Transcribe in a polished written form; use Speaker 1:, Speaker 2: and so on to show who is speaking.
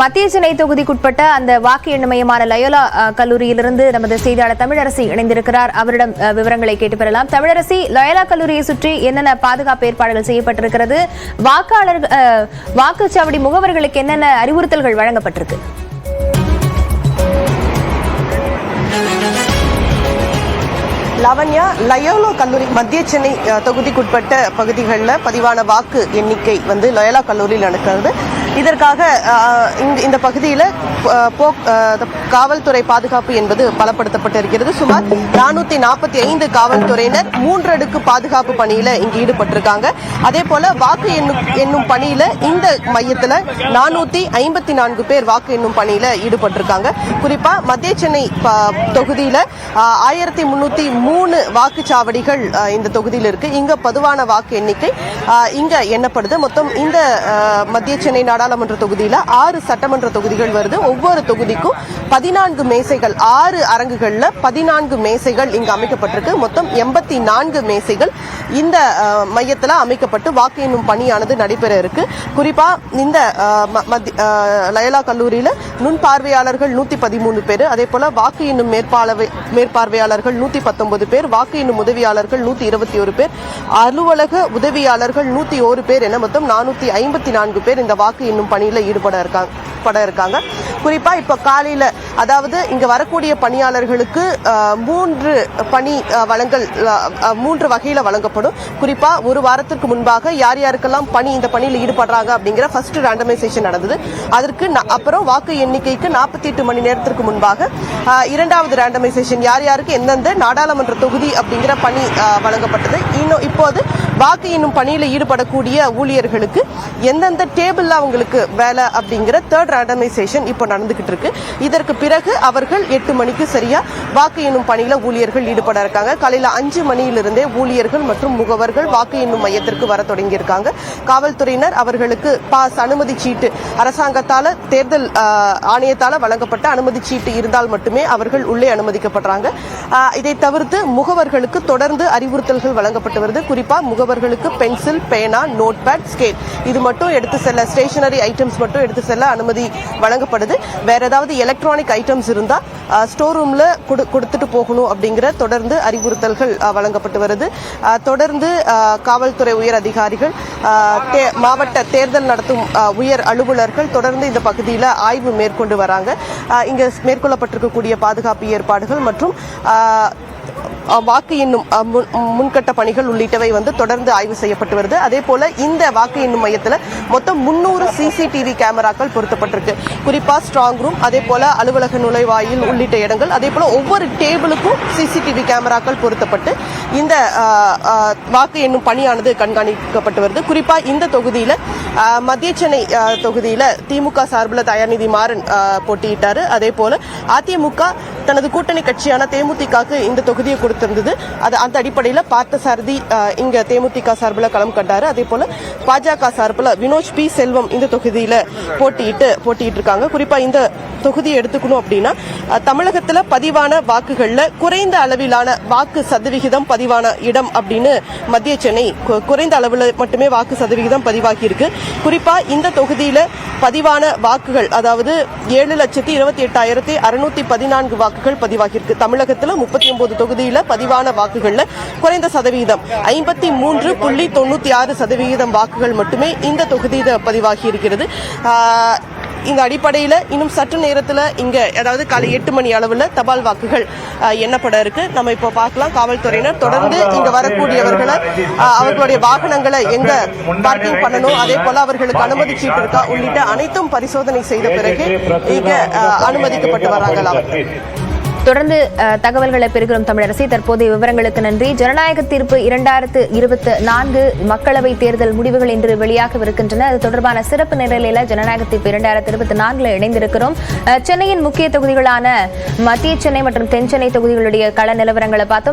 Speaker 1: மத்திய சென்னை தொகுதிக்குட்பட்ட அந்த வாக்கு எண்ணும் மையமான லயோலா கல்லூரியிலிருந்து நமது செய்தியாளர் தமிழரசி இணைந்திருக்கிறார். அவரிடம் விவரங்களை கேட்டு பெறலாம். தமிழரசி, லயோலா கல்லூரியை சுற்றி என்னென்ன பாதுகாப்பு ஏற்பாடுகள் செய்யப்பட்டிருக்கிறது? வாக்குச்சாவடி முகவர்களுக்கு என்னென்ன அறிவுறுத்தல்கள் வழங்கப்பட்டிருக்கு?
Speaker 2: லாவண்யா, லயோலா கல்லூரி மத்திய சென்னை தொகுதிக்குட்பட்ட பகுதிகளில் பதிவான வாக்கு எண்ணிக்கை லயோலா கல்லூரியில் நடக்கிறது. இதற்காக இந்த பகுதியில் காவல்துறை பாதுகாப்பு என்பது பலப்படுத்தப்பட்டிருக்கிறது. சுமார் 445 காவல்துறையினர் 3 அடுக்கு பாதுகாப்பு பணியில இங்கு ஈடுபட்டிருக்காங்க. அதே போல வாக்கு எண்ணும் பணியில இந்த மையத்தில் 454 பேர் வாக்கு எண்ணும் பணியில ஈடுபட்டிருக்காங்க. குறிப்பா மத்திய சென்னை தொகுதியில 1303 வாக்குச்சாவடிகள் இந்த தொகுதியில் இருக்கு. இங்க பொதுவான வாக்கு எண்ணிக்கை இங்க எண்ணப்படுது. மொத்தம் இந்த மத்திய சென்னை நாடாளுமன்ற தொகுதியில 6 சட்டமன்ற தொகுதிகள் வருது. ஒவ்வொரு தொகுதிக்கும் 14 மேசைகள், 6 அரங்குகள்ல 14 மேசைகள் இங்கு அமைக்கப்பட்டிருக்கு. மொத்தம் 84 மேசைகள் இந்த மையத்தில் அமைக்கப்பட்டு வாக்கு எண்ணும் பணியானது நடைபெற இருக்கு. குறிப்பா இந்த லயோலா கல்லூரியில நுண் பார்வையாளர்கள் 113 பேர், அதே போல வாக்கு எண்ணும் மேற்பார்வையாளர்கள் 119 பேர், வாக்கு எண்ணும் உதவியாளர்கள் 121 பேர், அலுவலக உதவியாளர்கள் 101 பேர் என மொத்தம் 454 பேர் இந்த வாக்கு எண்ணும் பணியில ஈடுபட இருக்காங்க. குறிப்பா இப்ப காலையில, அதாவது இங்க வரக்கூடிய பணியாளர்களுக்கு 3 பணி வழங்கல் 3 வகையில வழங்கப்படும். குறிப்பா ஒரு வாரத்திற்கு முன்பாக யார் யாருக்கெல்லாம் இந்த பணியில் ஈடுபடுறாங்க அப்படிங்கிற ஃபர்ஸ்ட் ரேண்டமைசேஷன் நடந்தது. அதற்கு அப்புறம் வாக்கு எண்ணிக்கைக்கு 48 மணி நேரத்திற்கு முன்பாக இரண்டாவது ரேண்டமைசேஷன், யார் யாருக்கு எந்தெந்த நாடாளுமன்ற தொகுதி அப்படிங்கிற பணி வழங்கப்பட்டது. இப்போது வாக்கு எண்ணும் பணியில ஈடுபடக்கூடிய ஊழியர்களுக்கு எந்தெந்த டேபிள்ல அவங்களுக்கு வேலை அப்படிங்கிற தேர்ட் ரேண்டமைசேஷன் இப்போ நடந்துகிட்டு இருக்கு. இதற்கு பிறகு அவர்கள் 8 மணிக்கு சரியா வாக்கு எண்ணும் பணியில ஊழியர்கள் ஈடுபட இருக்காங்க. காலையில 5 மணியிலிருந்தே ஊழியர்கள் மற்றும் முகவர்கள் வாக்கு எண்ணும் மையத்திற்கு வர தொடங்கி இருக்காங்க. காவல்துறையினர் அவர்களுக்கு பாஸ், அனுமதி சீட்டு, அரசாங்கத்தால தேர்தல் ஆணையத்தால வழங்கப்பட்ட அனுமதி சீட்டு இருந்தால் மட்டுமே அவர்கள் உள்ளே அனுமதிக்கப்படுறாங்க. இதை தவிர்த்து முகவர்களுக்கு தொடர்ந்து அறிவுறுத்தல்கள் வழங்கப்பட்டு வருது. குறிப்பா முகவர்களுக்கு பென்சில், பேனா, நோட் பேட், ஸ்கேல் இது மட்டும் எடுத்து செல்ல, ஸ்டேஷனரி ஐட்டம்ஸ் மட்டும் எடுத்து செல்ல அனுமதி வழங்கப்படுது. வேற ஏதாவது எலக்ட்ரானிக் ஐட்டம்ஸ் இருந்தா ஸ்டோர் ரூம்ல கொடுத்துட்டு போகணும் அப்படிங்கிற தொடர்ந்து அறிவுறுத்தல்கள் வழங்கப்பட்டு வருது. தொடர்ந்து காவல்துறை உயர் அதிகாரிகள், மாவட்ட தேர்தல் நடத்தும் உயர் அலுவலர்கள் தொடர்ந்து இந்த பகுதியில் ஆய்வு மேற்கொண்டு வராங்க. இங்க மேற்கொள்ளப்பட்டிருக்கக்கூடிய பாதுகாப்பு ஏற்பாடுகள் மற்றும் வாக்கு எண்ணும் முன்கட்ட பணிகள் உள்ளிட்டவை தொடர்ந்து ஆய்வு செய்யப்பட்டு வருது. அதே போல இந்த வாக்கு எண்ணும் மையத்தில் மொத்தம் 300 சிசிடிவி கேமராக்கள் பொருத்தப்பட்டிருக்கு. குறிப்பா ஸ்ட்ராங் ரூம், அதே போல அலுவலக நுழைவாயில் உள்ளிட்ட இடங்கள், அதே போல ஒவ்வொரு டேபிளுக்கும் சிசிடிவி கேமராக்கள் பொருத்தப்பட்டு இந்த வாக்கு எண்ணும் பணியானது கண்காணிக்கப்பட்டு வருது. குறிப்பா இந்த தொகுதியில மத்திய சென்னை தொகுதியில திமுக சார்பில் தயாநிதி மாறன் போட்டியிட்டாரு. அதே போல அதிமுக தனது கூட்டணி கட்சியான தேமுதிகக்கு இந்த தொகுதியை கொடுத்திருந்தது. அந்த அடிப்படையில் பார்த்தசாரதி இங்க தேமுதிக சார்பில் களம் கண்டாரு. அதே போல பாஜக சார்பில் வினோஜ் பி செல்வம் இந்த தொகுதியில போட்டியிட்டு இருக்காங்க. குறிப்பா இந்த தொகுதியை எடுத்துக்கணும் அப்படின்னா தமிழகத்துல பதிவான வாக்குகள்ல குறைந்த அளவிலான வாக்கு சதவிகிதம் பதிவான இடம் அப்படின்னு மத்திய சென்னை குறைந்த அளவில் மட்டுமே வாக்கு சதவிகிதம் பதிவாகி இருக்கு. குறிப்பா இந்த தொகுதியில பதிவான வாக்குகள், அதாவது 7,28,614 வாக்குகள் பதிவாகியிருக்கு. தமிழகத்துல 39 தொகுதியில பதிவான வாக்குகள்ல குறைந்த சதவிகிதம் 53.96% வாக்குகள் மட்டுமே இந்த தொகுதியில பதிவாகி இருக்கிறது. இந்த அடிப்படையில் இன்னும் சற்று நேரத்தில் இங்க, அதாவது காலை 8 மணி அளவில் தபால் வாக்குகள் எண்ணப்பட இருக்கு. நம்ம இப்போ பார்க்கலாம். காவல்துறையினர் தொடர்ந்து இங்க வரக்கூடியவர்களை அவர்களுடைய வாகனங்களை எங்க பார்க்கிங் பண்ணணும், அதே போல அவர்களுக்கு அனுமதி சீட்டு இருக்கா உள்ளிட்ட அனைத்தும் பரிசோதனை செய்த பிறகு இங்க அனுமதிக்கப்பட்டு வராங்களாம்.
Speaker 1: தொடர்ந்து தகவல்களை பெறுகிறோம் தமிழரசி. தற்போதைய விவரங்களுக்கு நன்றி. ஜனநாயக தீர்ப்பு 2024 மக்களவை தேர்தல் முடிவுகள் இன்று வெளியாகவிருக்கின்றன. அது தொடர்பான சிறப்பு நிரலில் ஜனநாயக தீர்ப்பு 2024 இணைந்திருக்கிறோம். சென்னையின் முக்கிய தொகுதிகளான மத்திய சென்னை மற்றும் தென் சென்னை தொகுதிகளுடைய கள நிலவரங்களை பார்த்தோம்.